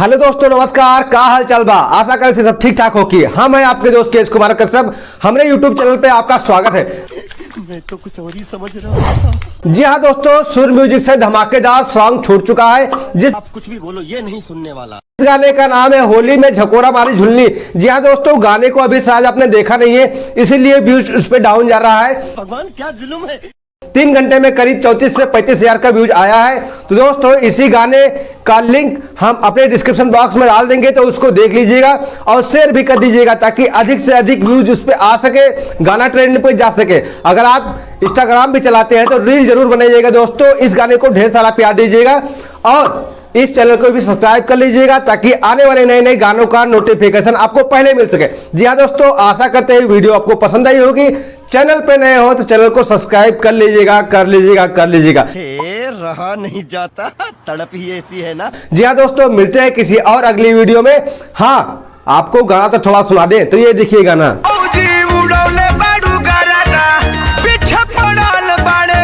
Hello दोस्तों, नमस्कार। का हाल चाल बा? आशा करते सब ठीक ठाक हो की। हम हैं आपके दोस्त केश कुमार कश्यप। हमारे यूट्यूब चैनल पे आपका स्वागत है। मैं तो कुछ और ही समझ रहा था। जी हाँ दोस्तों, सुर म्यूजिक से धमाकेदार सॉन्ग छूट चुका है। जिस आप कुछ भी बोलो, ये नहीं सुनने वाला। गाने का नाम है होली में झकोरा मारी झुलनी। जी हाँ दोस्तों, गाने को अभी शायद आपने देखा नहीं है, इसीलिए व्यूज उस पर डाउन जा रहा है। भगवान क्या जुल्म है। 3 घंटे में करीब 34 से 35 हजार का व्यूज आया है। तो दोस्तों, इसी गाने का लिंक हम अपने डिस्क्रिप्शन बॉक्स में डाल देंगे, तो उसको देख लीजिएगा और शेयर भी कर दीजिएगा ताकि अधिक से अधिक व्यूज उस पर आ सके, गाना ट्रेंड पे जा सके। अगर आप इंस्टाग्राम भी चलाते हैं तो रील जरूर बनाइएगा दोस्तों। इस गाने को ढेर सारा प्यार दीजिएगा और इस चैनल को भी सब्सक्राइब कर लीजिएगा ताकि आने वाले नए नए गानों का नोटिफिकेशन आपको पहले मिल सके। जी हाँ दोस्तों, आशा करते हैं वीडियो आपको पसंद आई होगी। चैनल पे नए हो तो चैनल को सब्सक्राइब कर लीजिएगा, कर लीजिएगा, कर लीजिएगा। रहा नहीं जाता, तड़प ही ऐसी है ना। जी हाँ दोस्तों, मिलते हैं किसी और अगली वीडियो में। हाँ, आपको गाना तो थोड़ा सुना दें, तो ये देखिए गाना।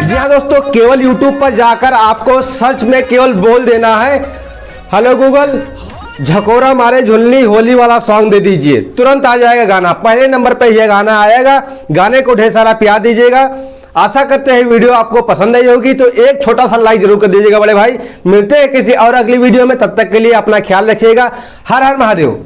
जी हाँ दोस्तों, केवल YouTube पर जाकर आपको सर्च में केवल बोल देना है, हेलो गूगल झकोरा मारे झुलनी होली वाला सॉन्ग दे दीजिए, तुरंत आ जाएगा गाना। पहले नंबर पे यह गाना आएगा। गाने को ढेर सारा प्यार दीजिएगा। आशा करते हैं वीडियो आपको पसंद आई होगी, तो एक छोटा सा लाइक जरूर कर दीजिएगा बड़े भाई। मिलते हैं किसी और अगली वीडियो में, तब तक के लिए अपना ख्याल रखिएगा। हर हर महादेव।